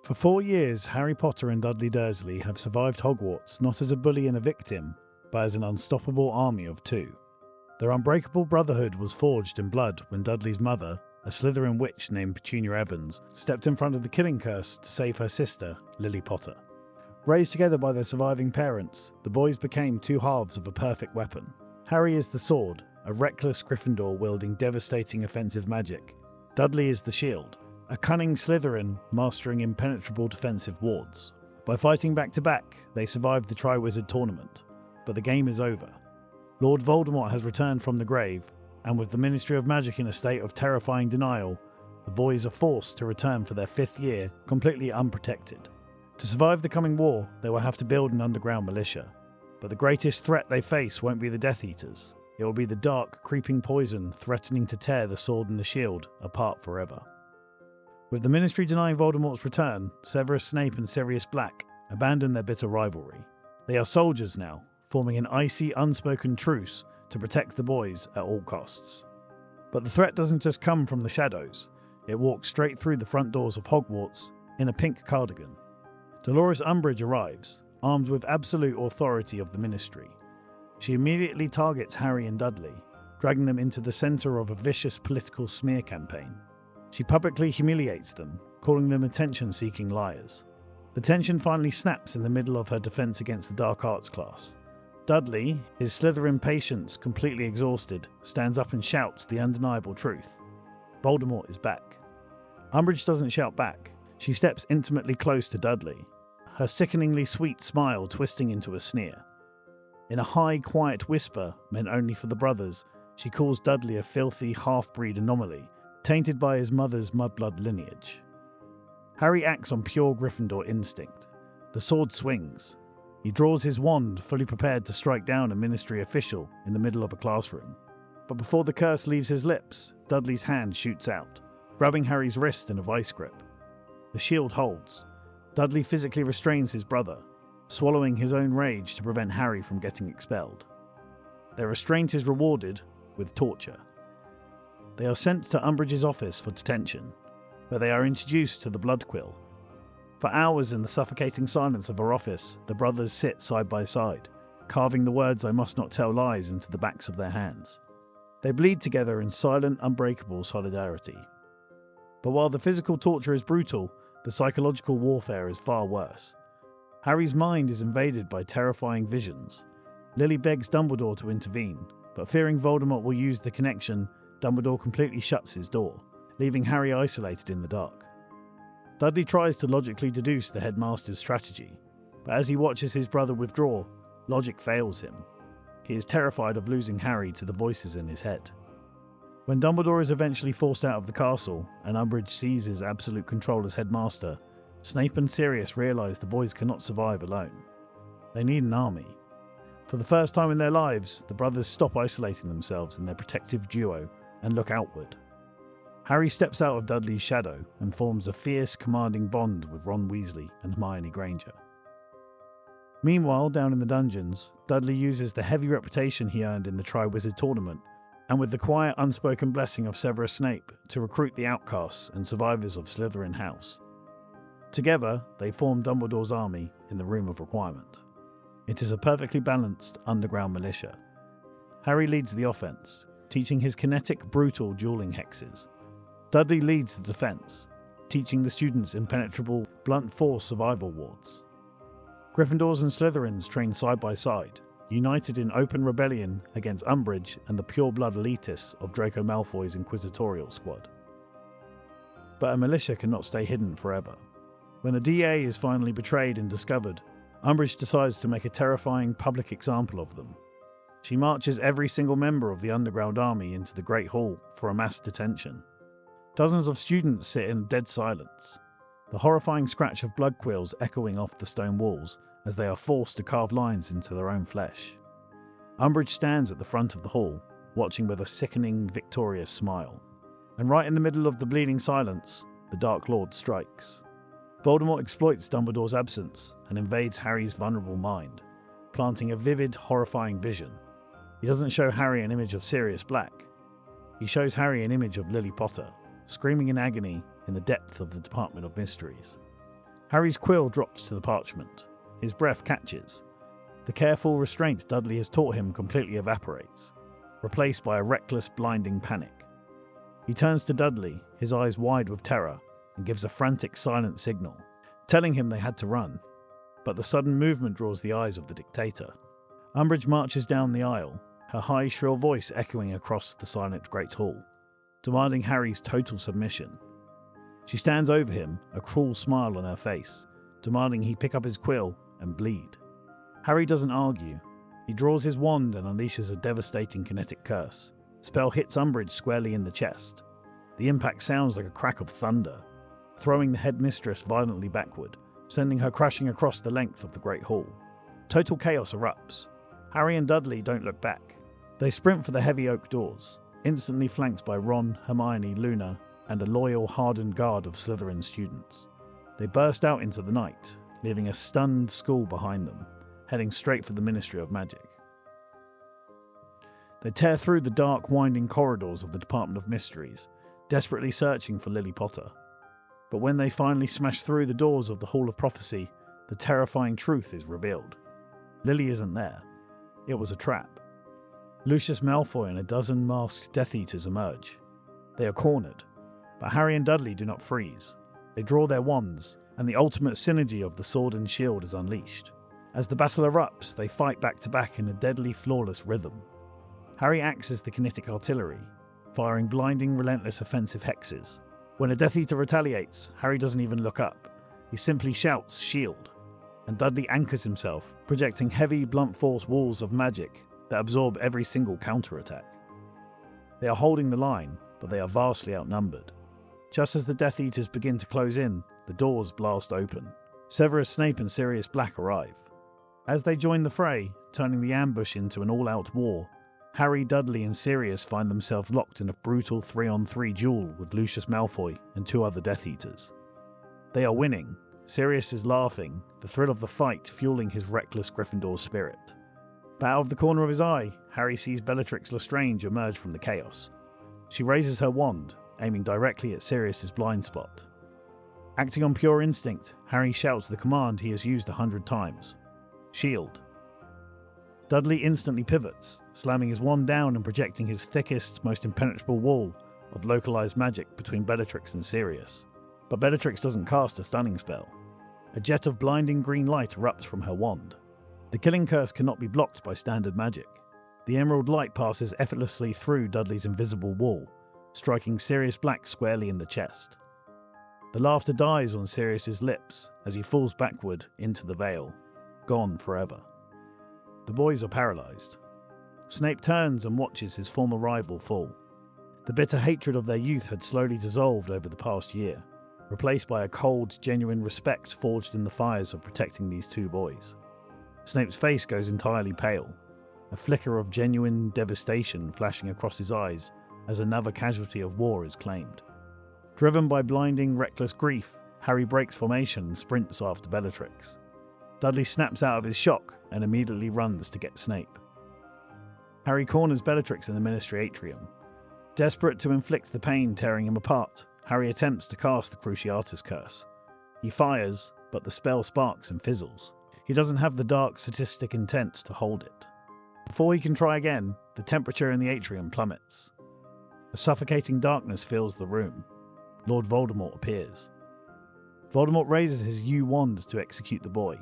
For 4 years, Harry Potter and Dudley Dursley have survived Hogwarts not as a bully and a victim, but as an unstoppable army of two. Their unbreakable brotherhood was forged in blood when Dudley's mother, a Slytherin witch named Petunia Evans, stepped in front of the killing curse to save her sister, Lily Potter. Raised together by their surviving parents, the boys became two halves of a perfect weapon. Harry is the sword, a reckless Gryffindor wielding devastating offensive magic. Dudley is the shield, a cunning Slytherin mastering impenetrable defensive wards. By fighting back-to-back, they survived the Triwizard Tournament. But the game is over. Lord Voldemort has returned from the grave, and with the Ministry of Magic in a state of terrifying denial, the boys are forced to return for their 5th year, completely unprotected. To survive the coming war, they will have to build an underground militia. But the greatest threat they face won't be the Death Eaters. It will be the dark, creeping poison threatening to tear the sword and the shield apart forever. With the Ministry denying Voldemort's return, Severus Snape and Sirius Black abandon their bitter rivalry. They are soldiers now, forming an icy, unspoken truce to protect the boys at all costs. But the threat doesn't just come from the shadows. It walks straight through the front doors of Hogwarts in a pink cardigan. Dolores Umbridge arrives, armed with absolute authority of the Ministry. She immediately targets Harry and Dudley, dragging them into the centre of a vicious political smear campaign. She publicly humiliates them, calling them attention-seeking liars. The tension finally snaps in the middle of her defence against the dark arts class. Dudley, his Slytherin patience completely exhausted, stands up and shouts the undeniable truth. Voldemort is back. Umbridge doesn't shout back. She steps intimately close to Dudley, her sickeningly sweet smile twisting into a sneer. In a high, quiet whisper, meant only for the brothers, she calls Dudley a filthy, half-breed anomaly, tainted by his mother's mudblood lineage. Harry acts on pure Gryffindor instinct. The sword swings. He draws his wand, fully prepared to strike down a Ministry official in the middle of a classroom. But before the curse leaves his lips, Dudley's hand shoots out, grabbing Harry's wrist in a vice grip. The shield holds. Dudley physically restrains his brother, swallowing his own rage to prevent Harry from getting expelled. Their restraint is rewarded with torture. They are sent to Umbridge's office for detention, where they are introduced to the Blood Quill. For hours in the suffocating silence of her office, the brothers sit side by side, carving the words "I must not tell lies" into the backs of their hands. They bleed together in silent, unbreakable solidarity. But while the physical torture is brutal, the psychological warfare is far worse. Harry's mind is invaded by terrifying visions. Lily begs Dumbledore to intervene, but fearing Voldemort will use the connection, Dumbledore completely shuts his door, leaving Harry isolated in the dark. Dudley tries to logically deduce the headmaster's strategy, but as he watches his brother withdraw, logic fails him. He is terrified of losing Harry to the voices in his head. When Dumbledore is eventually forced out of the castle and Umbridge seizes absolute control as headmaster, Snape and Sirius realise the boys cannot survive alone. They need an army. For the first time in their lives, the brothers stop isolating themselves in their protective duo and look outward. Harry steps out of Dudley's shadow and forms a fierce, commanding bond with Ron Weasley and Hermione Granger. Meanwhile, down in the dungeons, Dudley uses the heavy reputation he earned in the Triwizard Tournament, and with the quiet, unspoken blessing of Severus Snape, to recruit the outcasts and survivors of Slytherin House. Together, they form Dumbledore's army in the Room of Requirement. It is a perfectly balanced underground militia. Harry leads the offense, teaching his kinetic, brutal dueling hexes. Dudley leads the defense, teaching the students impenetrable, blunt force survival wards. Gryffindors and Slytherins train side by side, united in open rebellion against Umbridge and the pure-blood elitists of Draco Malfoy's inquisitorial squad. But a militia cannot stay hidden forever. When the DA is finally betrayed and discovered, Umbridge decides to make a terrifying public example of them. She marches every single member of the underground army into the Great Hall for a mass detention. Dozens of students sit in dead silence, the horrifying scratch of blood quills echoing off the stone walls as they are forced to carve lines into their own flesh. Umbridge stands at the front of the hall, watching with a sickening, victorious smile. And right in the middle of the bleeding silence, the Dark Lord strikes. Voldemort exploits Dumbledore's absence and invades Harry's vulnerable mind, planting a vivid, horrifying vision. He doesn't show Harry an image of Sirius Black. He shows Harry an image of Lily Potter, screaming in agony in the depth of the Department of Mysteries. Harry's quill drops to the parchment. His breath catches. The careful restraint Dudley has taught him completely evaporates, replaced by a reckless, blinding panic. He turns to Dudley, his eyes wide with terror, and gives a frantic, silent signal, telling him they had to run. But the sudden movement draws the eyes of the dictator. Umbridge marches down the aisle, her high, shrill voice echoing across the silent Great Hall, demanding Harry's total submission. She stands over him, a cruel smile on her face, demanding he pick up his quill and bleed. Harry doesn't argue. He draws his wand and unleashes a devastating kinetic curse. The spell hits Umbridge squarely in the chest. The impact sounds like a crack of thunder, throwing the headmistress violently backward, sending her crashing across the length of the Great Hall. Total chaos erupts. Harry and Dudley don't look back. They sprint for the heavy oak doors, instantly flanked by Ron, Hermione, Luna, and a loyal, hardened guard of Slytherin students. They burst out into the night, leaving a stunned school behind them, heading straight for the Ministry of Magic. They tear through the dark, winding corridors of the Department of Mysteries, desperately searching for Lily Potter. But when they finally smash through the doors of the Hall of Prophecy, the terrifying truth is revealed. Lily isn't there. It was a trap. Lucius Malfoy and a dozen masked Death Eaters emerge. They are cornered, but Harry and Dudley do not freeze. They draw their wands, and the ultimate synergy of the sword and shield is unleashed. As the battle erupts, they fight back to back in a deadly, flawless rhythm. Harry axes the kinetic artillery, firing blinding, relentless offensive hexes. When a Death Eater retaliates, Harry doesn't even look up. He simply shouts, "Shield!" And Dudley anchors himself, projecting heavy, blunt force walls of magic that absorb every single counterattack. They are holding the line, but they are vastly outnumbered. Just as the Death Eaters begin to close in, the doors blast open. Severus Snape and Sirius Black arrive. As they join the fray, turning the ambush into an all-out war, Harry, Dudley and Sirius find themselves locked in a brutal 3-on-3 duel with Lucius Malfoy and two other Death Eaters. They are winning. Sirius is laughing, the thrill of the fight fueling his reckless Gryffindor spirit. But out of the corner of his eye, Harry sees Bellatrix Lestrange emerge from the chaos. She raises her wand, aiming directly at Sirius's blind spot. Acting on pure instinct, Harry shouts the command he has used 100 times. "Shield." Dudley instantly pivots, slamming his wand down and projecting his thickest, most impenetrable wall of localized magic between Bellatrix and Sirius. But Bellatrix doesn't cast a stunning spell. A jet of blinding green light erupts from her wand. The killing curse cannot be blocked by standard magic. The emerald light passes effortlessly through Dudley's invisible wall, striking Sirius Black squarely in the chest. The laughter dies on Sirius's lips as he falls backward into the veil, gone forever. The boys are paralyzed. Snape turns and watches his former rival fall. The bitter hatred of their youth had slowly dissolved over the past year, replaced by a cold, genuine respect forged in the fires of protecting these two boys. Snape's face goes entirely pale, a flicker of genuine devastation flashing across his eyes as another casualty of war is claimed. Driven by blinding, reckless grief, Harry breaks formation and sprints after Bellatrix. Dudley snaps out of his shock and immediately runs to get Snape. Harry corners Bellatrix in the Ministry atrium. Desperate to inflict the pain tearing him apart, Harry attempts to cast the Cruciatus Curse. He fires, but the spell sparks and fizzles. He doesn't have the dark, sadistic intent to hold it. Before he can try again, the temperature in the atrium plummets. A suffocating darkness fills the room. Lord Voldemort appears. Voldemort raises his yew wand to execute the boy,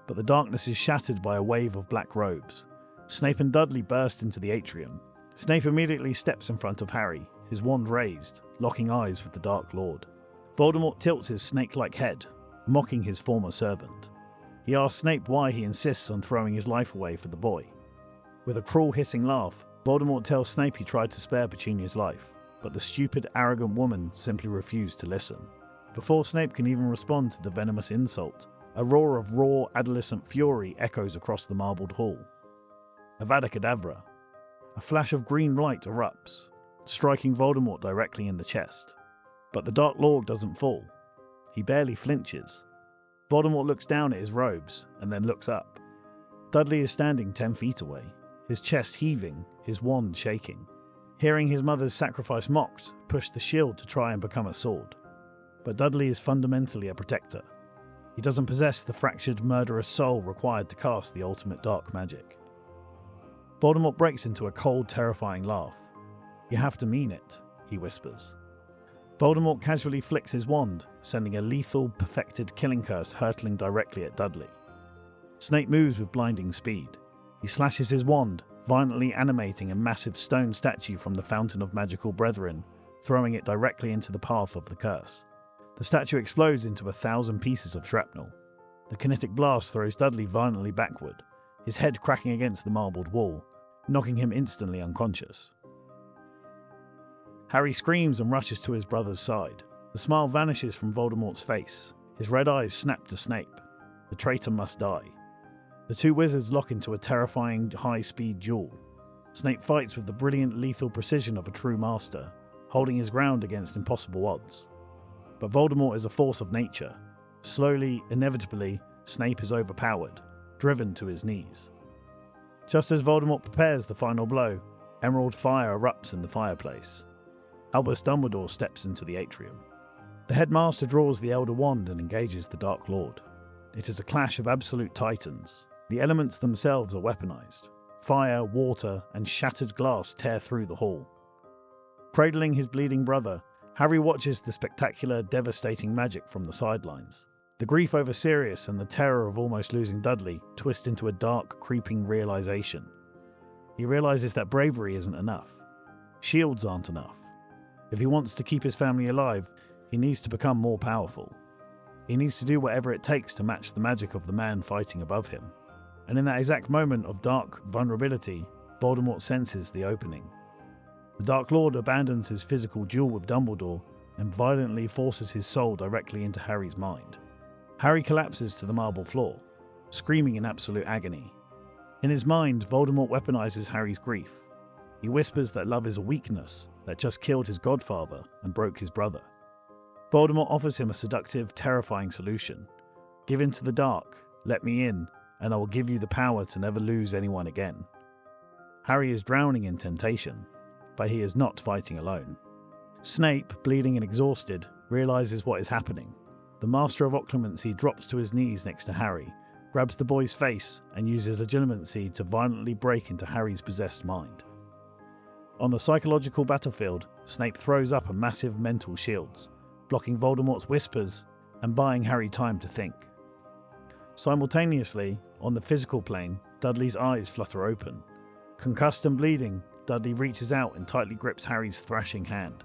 but the darkness is shattered by a wave of black robes. Snape and Dudley burst into the atrium. Snape immediately steps in front of Harry, his wand raised, locking eyes with the Dark Lord. Voldemort tilts his snake-like head, mocking his former servant. He asks Snape why he insists on throwing his life away for the boy. With a cruel hissing laugh, Voldemort tells Snape he tried to spare Petunia's life, but the stupid, arrogant woman simply refused to listen. Before Snape can even respond to the venomous insult, a roar of raw, adolescent fury echoes across the marbled hall. Avada Kedavra. A flash of green light erupts, striking Voldemort directly in the chest. But the Dark Lord doesn't fall. He barely flinches. Voldemort looks down at his robes, and then looks up. Dudley is standing 10 feet away, his chest heaving, his wand shaking. Hearing his mother's sacrifice mocked, pushed the shield to try and become a sword. But Dudley is fundamentally a protector. He doesn't possess the fractured, murderous soul required to cast the ultimate dark magic. Voldemort breaks into a cold, terrifying laugh. "You have to mean it," he whispers. Voldemort casually flicks his wand, sending a lethal, perfected killing curse hurtling directly at Dudley. Snape moves with blinding speed. He slashes his wand, violently animating a massive stone statue from the Fountain of Magical Brethren, throwing it directly into the path of the curse. The statue explodes into 1,000 pieces of shrapnel. The kinetic blast throws Dudley violently backward, his head cracking against the marbled wall, knocking him instantly unconscious. Harry screams and rushes to his brother's side. The smile vanishes from Voldemort's face. His red eyes snap to Snape. The traitor must die. The two wizards lock into a terrifying high-speed duel. Snape fights with the brilliant lethal precision of a true master, holding his ground against impossible odds. But Voldemort is a force of nature. Slowly, inevitably, Snape is overpowered, driven to his knees. Just as Voldemort prepares the final blow, emerald fire erupts in the fireplace. Albus Dumbledore steps into the atrium. The headmaster draws the Elder Wand and engages the Dark Lord. It is a clash of absolute titans. The elements themselves are weaponized. Fire, water, and shattered glass tear through the hall. Cradling his bleeding brother, Harry watches the spectacular, devastating magic from the sidelines. The grief over Sirius and the terror of almost losing Dudley twist into a dark, creeping realization. He realizes that bravery isn't enough. Shields aren't enough. If he wants to keep his family alive, he needs to become more powerful. He needs to do whatever it takes to match the magic of the man fighting above him. And in that exact moment of dark vulnerability, Voldemort senses the opening. The Dark Lord abandons his physical duel with Dumbledore and violently forces his soul directly into Harry's mind. Harry collapses to the marble floor, screaming in absolute agony. In his mind, Voldemort weaponizes Harry's grief. He whispers that love is a weakness that just killed his godfather and broke his brother. Voldemort offers him a seductive, terrifying solution. "Give in to the dark, let me in, and I will give you the power to never lose anyone again." Harry is drowning in temptation, but he is not fighting alone. Snape, bleeding and exhausted, realizes what is happening. The Master of Occlumency drops to his knees next to Harry, grabs the boy's face, and uses legitimacy to violently break into Harry's possessed mind. On the psychological battlefield, Snape throws up a massive mental shields, blocking Voldemort's whispers and buying Harry time to think. Simultaneously, on the physical plane, Dudley's eyes flutter open. Concussed and bleeding, Dudley reaches out and tightly grips Harry's thrashing hand.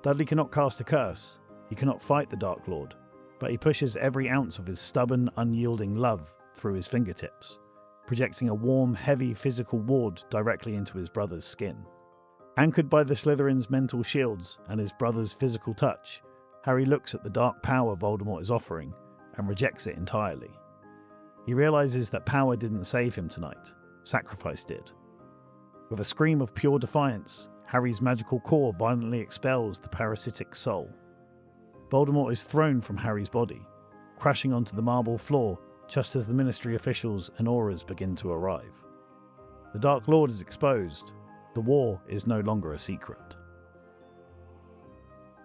Dudley cannot cast a curse, he cannot fight the Dark Lord, but he pushes every ounce of his stubborn, unyielding love through his fingertips, projecting a warm, heavy physical ward directly into his brother's skin. Anchored by the Slytherin's mental shields and his brother's physical touch, Harry looks at the dark power Voldemort is offering and rejects it entirely. He realizes that power didn't save him tonight, sacrifice did. With a scream of pure defiance, Harry's magical core violently expels the parasitic soul. Voldemort is thrown from Harry's body, crashing onto the marble floor just as the Ministry officials and Aurors begin to arrive. The Dark Lord is exposed. The war is no longer a secret.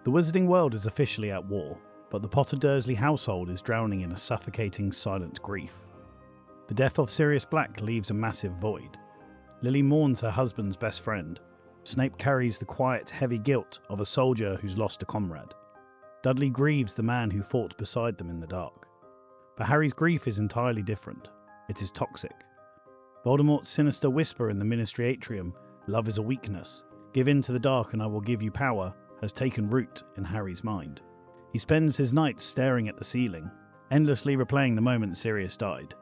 The Wizarding world is officially at war, but the Potter Dursley household is drowning in a suffocating, silent grief. The death of Sirius Black leaves a massive void. Lily mourns her husband's best friend. Snape carries the quiet, heavy guilt of a soldier who's lost a comrade. Dudley grieves the man who fought beside them in the dark. But Harry's grief is entirely different. It is toxic. Voldemort's sinister whisper in the Ministry atrium, "Love is a weakness. Give in to the dark and I will give you power," has taken root in Harry's mind. He spends his nights staring at the ceiling, endlessly replaying the moment Sirius died.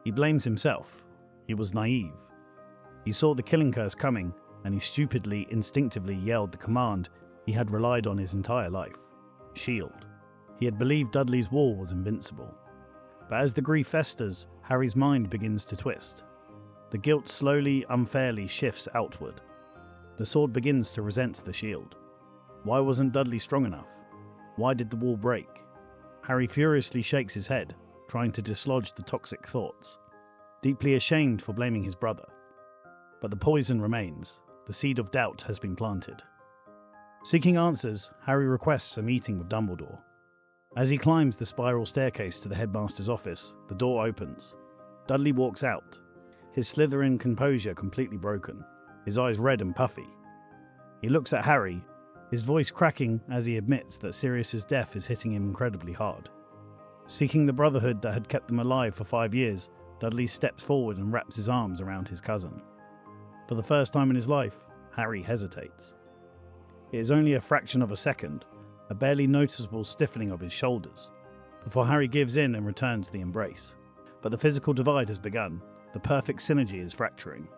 He blames himself. He was naive. He saw the killing curse coming, and he stupidly, instinctively yelled the command he had relied on his entire life. Shield. He had believed Dudley's wall was invincible. But as the grief festers, Harry's mind begins to twist. The guilt slowly, unfairly shifts outward. The sword begins to resent the shield. Why wasn't Dudley strong enough? Why did the wall break? Harry furiously shakes his head, trying to dislodge the toxic thoughts, deeply ashamed for blaming his brother. But the poison remains. The seed of doubt has been planted. Seeking answers, Harry requests a meeting with Dumbledore. As he climbs the spiral staircase to the headmaster's office, the door opens. Dudley walks out, his Slytherin composure completely broken, his eyes red and puffy. He looks at Harry, his voice cracking as he admits that Sirius's death is hitting him incredibly hard. Seeking the brotherhood that had kept them alive for 5 years, Dudley steps forward and wraps his arms around his cousin. For the first time in his life, Harry hesitates. It is only a fraction of a second, a barely noticeable stiffening of his shoulders, before Harry gives in and returns the embrace. But the physical divide has begun. The perfect synergy is fracturing.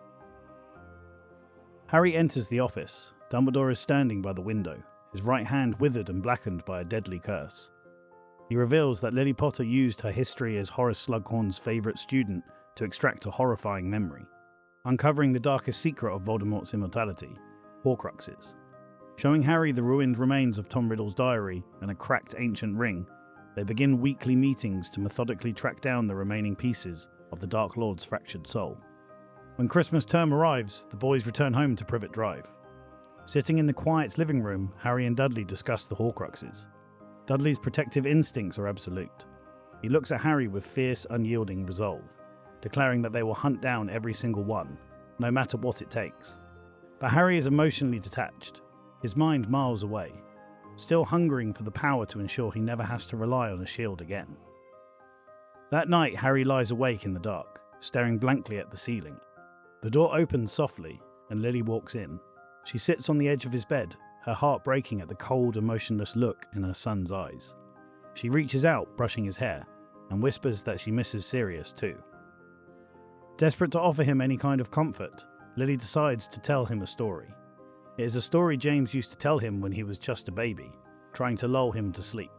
Harry enters the office. Dumbledore is standing by the window, his right hand withered and blackened by a deadly curse. He reveals that Lily Potter used her history as Horace Slughorn's favourite student to extract a horrifying memory, uncovering the darkest secret of Voldemort's immortality, Horcruxes. Showing Harry the ruined remains of Tom Riddle's diary and a cracked ancient ring, they begin weekly meetings to methodically track down the remaining pieces of the Dark Lord's fractured soul. When Christmas term arrives, the boys return home to Privet Drive. Sitting in the quiet living room, Harry and Dudley discuss the Horcruxes. Dudley's protective instincts are absolute. He looks at Harry with fierce, unyielding resolve, declaring that they will hunt down every single one, no matter what it takes. But Harry is emotionally detached, his mind miles away, still hungering for the power to ensure he never has to rely on a shield again. That night, Harry lies awake in the dark, staring blankly at the ceiling. The door opens softly, and Lily walks in. She sits on the edge of his bed, her heart breaking at the cold, emotionless look in her son's eyes. She reaches out, brushing his hair, and whispers that she misses Sirius too. Desperate to offer him any kind of comfort, Lily decides to tell him a story. It is a story James used to tell him when he was just a baby, trying to lull him to sleep.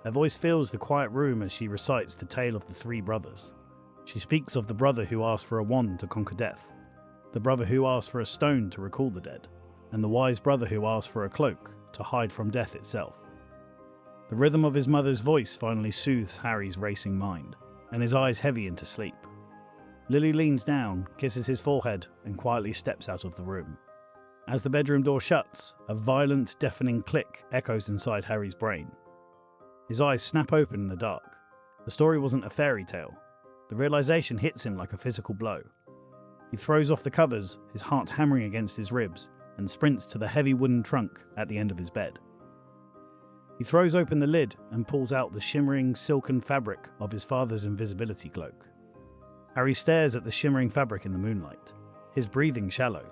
Her voice fills the quiet room as she recites the tale of the 3 brothers. She speaks of the brother who asked for a wand to conquer death, the brother who asked for a stone to recall the dead, and the wise brother who asked for a cloak to hide from death itself. The rhythm of his mother's voice finally soothes Harry's racing mind, and his eyes heavy into sleep. Lily leans down, kisses his forehead, and quietly steps out of the room. As the bedroom door shuts, a violent, deafening click echoes inside Harry's brain. His eyes snap open in the dark. The story wasn't a fairy tale. The realization hits him like a physical blow. He throws off the covers, his heart hammering against his ribs, and sprints to the heavy wooden trunk at the end of his bed. He throws open the lid and pulls out the shimmering, silken fabric of his father's invisibility cloak. Harry stares at the shimmering fabric in the moonlight, his breathing shallow.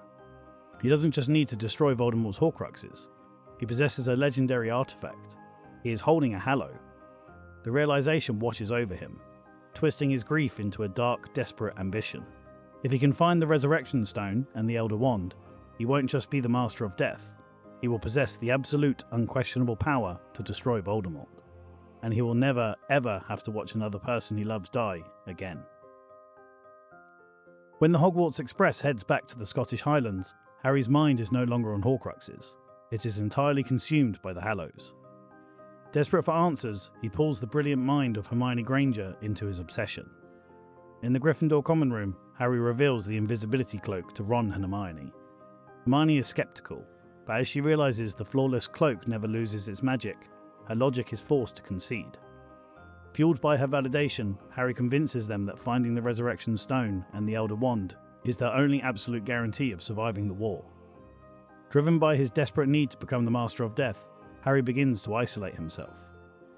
He doesn't just need to destroy Voldemort's Horcruxes. He possesses a legendary artifact. He is holding a Hallow. The realization washes over him, twisting his grief into a dark, desperate ambition. If he can find the Resurrection Stone and the Elder Wand, he won't just be the Master of Death. He will possess the absolute, unquestionable power to destroy Voldemort. And he will never, ever have to watch another person he loves die again. When the Hogwarts Express heads back to the Scottish Highlands, Harry's mind is no longer on Horcruxes. It is entirely consumed by the Hallows. Desperate for answers, he pulls the brilliant mind of Hermione Granger into his obsession. In the Gryffindor common room, Harry reveals the invisibility cloak to Ron and Hermione. Hermione is skeptical, but as she realizes the flawless cloak never loses its magic, her logic is forced to concede. Fueled by her validation, Harry convinces them that finding the Resurrection Stone and the Elder Wand is their only absolute guarantee of surviving the war. Driven by his desperate need to become the Master of Death, Harry begins to isolate himself.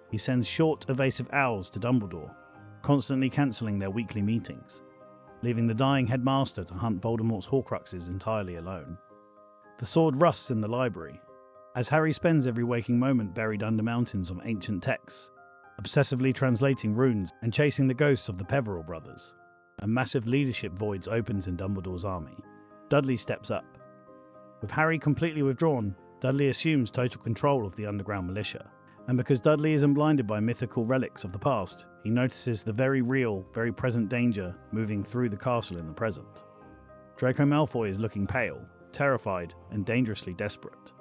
He sends short, evasive owls to Dumbledore, constantly cancelling their weekly meetings, leaving the dying headmaster to hunt Voldemort's Horcruxes entirely alone. The sword rusts in the library, as Harry spends every waking moment buried under mountains of ancient texts, obsessively translating runes and chasing the ghosts of the Peverell brothers. A massive leadership void opens in Dumbledore's army. Dudley steps up. With Harry completely withdrawn, Dudley assumes total control of the underground militia, and because Dudley isn't blinded by mythical relics of the past, he notices the very real, very present danger moving through the castle in the present. Draco Malfoy is looking pale, terrified, and dangerously desperate.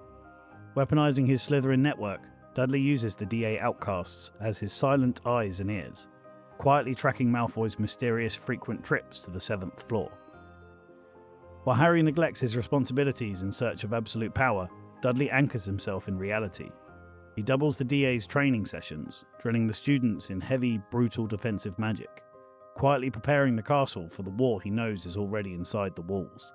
Weaponizing his Slytherin network, Dudley uses the DA outcasts as his silent eyes and ears, quietly tracking Malfoy's mysterious frequent trips to the 7th floor. While Harry neglects his responsibilities in search of absolute power, Dudley anchors himself in reality. He doubles the DA's training sessions, drilling the students in heavy, brutal defensive magic, quietly preparing the castle for the war he knows is already inside the walls.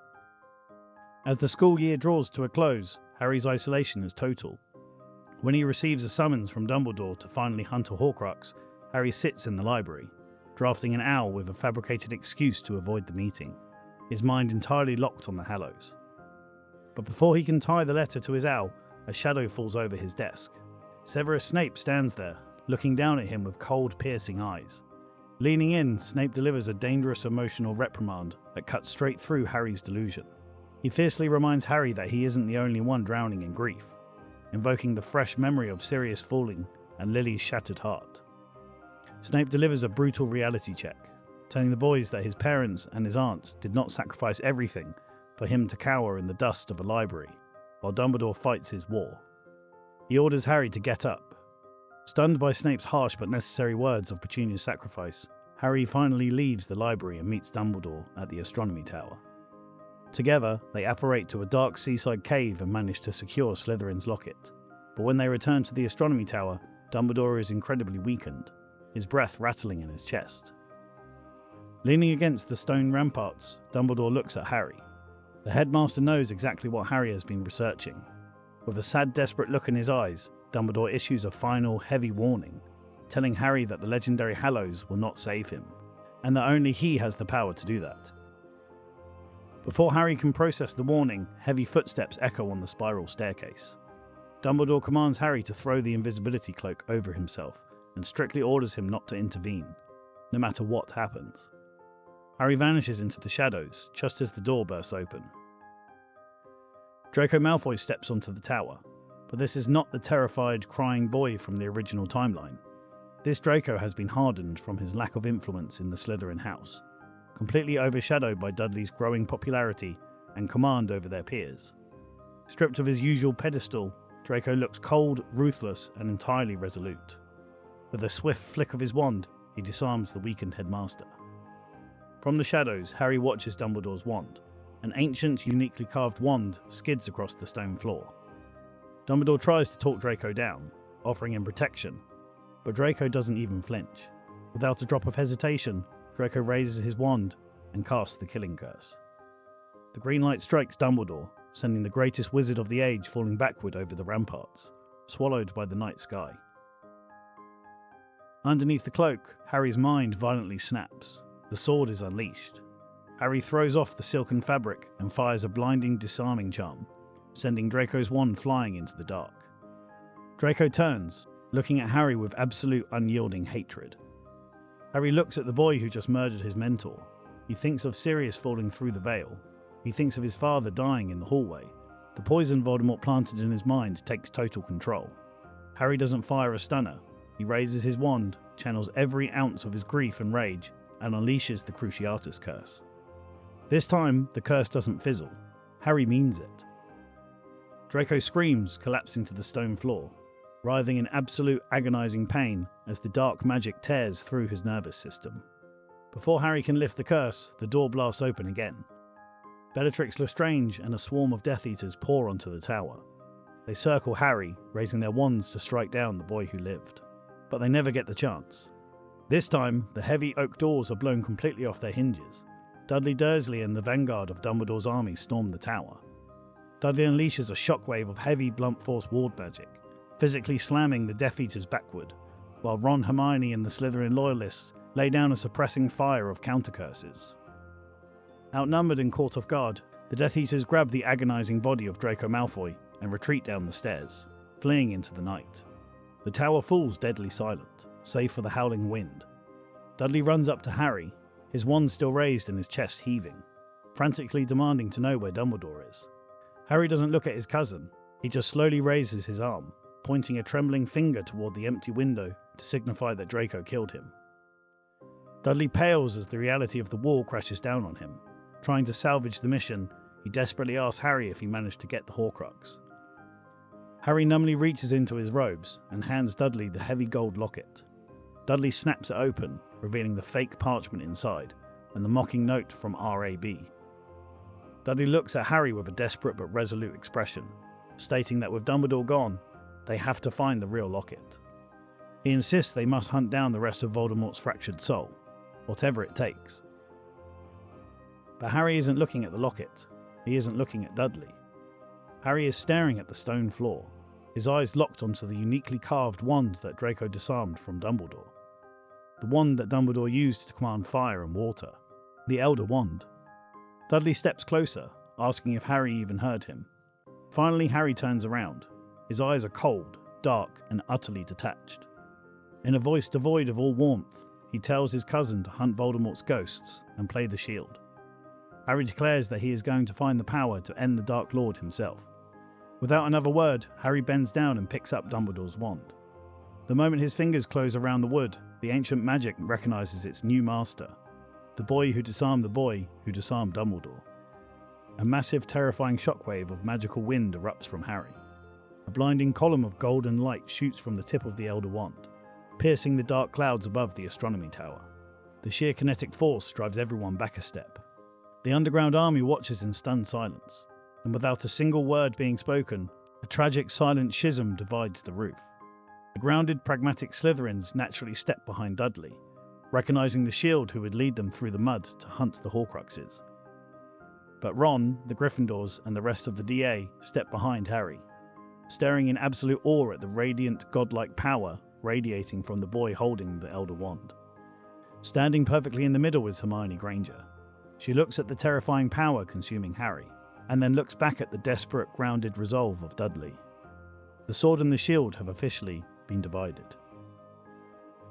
As the school year draws to a close, Harry's isolation is total. When he receives a summons from Dumbledore to finally hunt a Horcrux, Harry sits in the library, drafting an owl with a fabricated excuse to avoid the meeting, his mind entirely locked on the Hallows. But before he can tie the letter to his owl, a shadow falls over his desk. Severus Snape stands there, looking down at him with cold, piercing eyes. Leaning in, Snape delivers a dangerous emotional reprimand that cuts straight through Harry's delusion. He fiercely reminds Harry that he isn't the only one drowning in grief, invoking the fresh memory of Sirius falling and Lily's shattered heart. Snape delivers a brutal reality check, telling the boys that his parents and his aunts did not sacrifice everything for him to cower in the dust of a library, while Dumbledore fights his war. He orders Harry to get up. Stunned by Snape's harsh but necessary words of Petunia's sacrifice, Harry finally leaves the library and meets Dumbledore at the astronomy tower. Together, they apparate to a dark seaside cave and manage to secure Slytherin's locket. But when they return to the astronomy tower, Dumbledore is incredibly weakened, his breath rattling in his chest. Leaning against the stone ramparts, Dumbledore looks at Harry. The headmaster knows exactly what Harry has been researching. With a sad, desperate look in his eyes, Dumbledore issues a final, heavy warning, telling Harry that the legendary Hallows will not save him, and that only he has the power to do that. Before Harry can process the warning, heavy footsteps echo on the spiral staircase. Dumbledore commands Harry to throw the invisibility cloak over himself and strictly orders him not to intervene, no matter what happens. Harry vanishes into the shadows just as the door bursts open. Draco Malfoy steps onto the tower, but this is not the terrified, crying boy from the original timeline. This Draco has been hardened from his lack of influence in the Slytherin house, completely overshadowed by Dudley's growing popularity and command over their peers. Stripped of his usual pedestal, Draco looks cold, ruthless, and entirely resolute. With a swift flick of his wand, he disarms the weakened headmaster. From the shadows, Harry watches Dumbledore's wand. An ancient, uniquely carved wand skids across the stone floor. Dumbledore tries to talk Draco down, offering him protection, but Draco doesn't even flinch. Without a drop of hesitation, Draco raises his wand and casts the killing curse. The green light strikes Dumbledore, sending the greatest wizard of the age falling backward over the ramparts, swallowed by the night sky. Underneath the cloak, Harry's mind violently snaps. The sword is unleashed. Harry throws off the silken fabric and fires a blinding, disarming charm, sending Draco's wand flying into the dark. Draco turns, looking at Harry with absolute unyielding hatred. Harry looks at the boy who just murdered his mentor. He thinks of Sirius falling through the veil. He thinks of his father dying in the hallway. The poison Voldemort planted in his mind takes total control. Harry doesn't fire a stunner. He raises his wand, channels every ounce of his grief and rage, and unleashes the Cruciatus curse. This time, the curse doesn't fizzle. Harry means it. Draco screams, collapsing to the stone floor, writhing in absolute agonizing pain as the dark magic tears through his nervous system. Before Harry can lift the curse, the door blasts open again. Bellatrix Lestrange and a swarm of Death Eaters pour onto the tower. They circle Harry, raising their wands to strike down the boy who lived. But they never get the chance. This time, the heavy oak doors are blown completely off their hinges. Dudley Dursley and the Vanguard of Dumbledore's army storm the tower. Dudley unleashes a shockwave of heavy blunt force ward magic, physically slamming the Death Eaters backward, while Ron, Hermione and the Slytherin loyalists lay down a suppressing fire of counter-curses. Outnumbered and caught off guard, the Death Eaters grab the agonizing body of Draco Malfoy and retreat down the stairs, fleeing into the night. The tower falls deadly silent, save for the howling wind. Dudley runs up to Harry, his wand still raised and his chest heaving, frantically demanding to know where Dumbledore is. Harry doesn't look at his cousin, he just slowly raises his arm, pointing a trembling finger toward the empty window to signify that Draco killed him. Dudley pales as the reality of the wall crashes down on him. Trying to salvage the mission, he desperately asks Harry if he managed to get the Horcrux. Harry numbly reaches into his robes and hands Dudley the heavy gold locket. Dudley snaps it open, revealing the fake parchment inside and the mocking note from R.A.B. Dudley looks at Harry with a desperate but resolute expression, stating that with Dumbledore gone, they have to find the real locket. He insists they must hunt down the rest of Voldemort's fractured soul, whatever it takes. But Harry isn't looking at the locket. He isn't looking at Dudley. Harry is staring at the stone floor, his eyes locked onto the uniquely carved wand that Draco disarmed from Dumbledore. The wand that Dumbledore used to command fire and water. The Elder Wand. Dudley steps closer, asking if Harry even heard him. Finally, Harry turns around. His eyes are cold, dark, and utterly detached. In a voice devoid of all warmth, he tells his cousin to hunt Voldemort's ghosts and play the shield. Harry declares that he is going to find the power to end the Dark Lord himself. Without another word, Harry bends down and picks up Dumbledore's wand. The moment his fingers close around the wood, the ancient magic recognizes its new master, the boy who disarmed Dumbledore. A massive, terrifying shockwave of magical wind erupts from Harry. A blinding column of golden light shoots from the tip of the Elder Wand, piercing the dark clouds above the astronomy tower. The sheer kinetic force drives everyone back a step. The underground army watches in stunned silence, and without a single word being spoken, a tragic silent schism divides the roof. The grounded, pragmatic Slytherins naturally step behind Dudley, recognizing the shield who would lead them through the mud to hunt the Horcruxes. But Ron, the Gryffindors, and the rest of the DA step behind Harry, staring in absolute awe at the radiant, godlike power radiating from the boy holding the Elder Wand. Standing perfectly in the middle is Hermione Granger. She looks at the terrifying power consuming Harry, and then looks back at the desperate, grounded resolve of Dudley. The sword and the shield have officially been divided.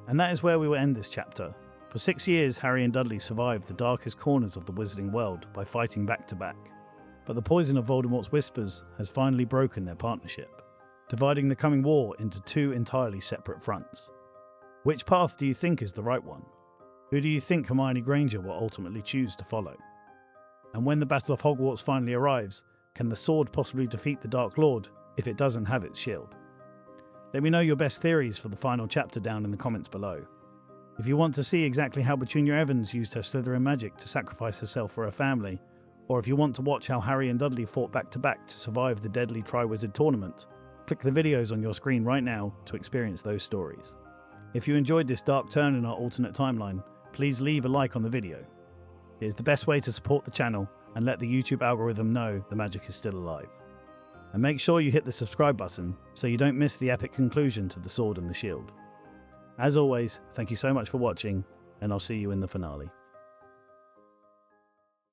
And that is where we will end this chapter. For 6 years, Harry and Dudley survived the darkest corners of the wizarding world by fighting back to back. But the poison of Voldemort's whispers has finally broken their partnership, dividing the coming war into 2 entirely separate fronts. Which path do you think is the right one? Who do you think Hermione Granger will ultimately choose to follow? And when the Battle of Hogwarts finally arrives, can the sword possibly defeat the Dark Lord if it doesn't have its shield? Let me know your best theories for the final chapter down in the comments below. If you want to see exactly how Petunia Evans used her Slytherin magic to sacrifice herself for her family, or if you want to watch how Harry and Dudley fought back to back to survive the deadly Triwizard Tournament, click the videos on your screen right now to experience those stories. If you enjoyed this dark turn in our alternate timeline, please leave a like on the video. It is the best way to support the channel and let the YouTube algorithm know the magic is still alive. And make sure you hit the subscribe button so you don't miss the epic conclusion to The Sword and the Shield. As always, thank you so much for watching, and I'll see you in the finale.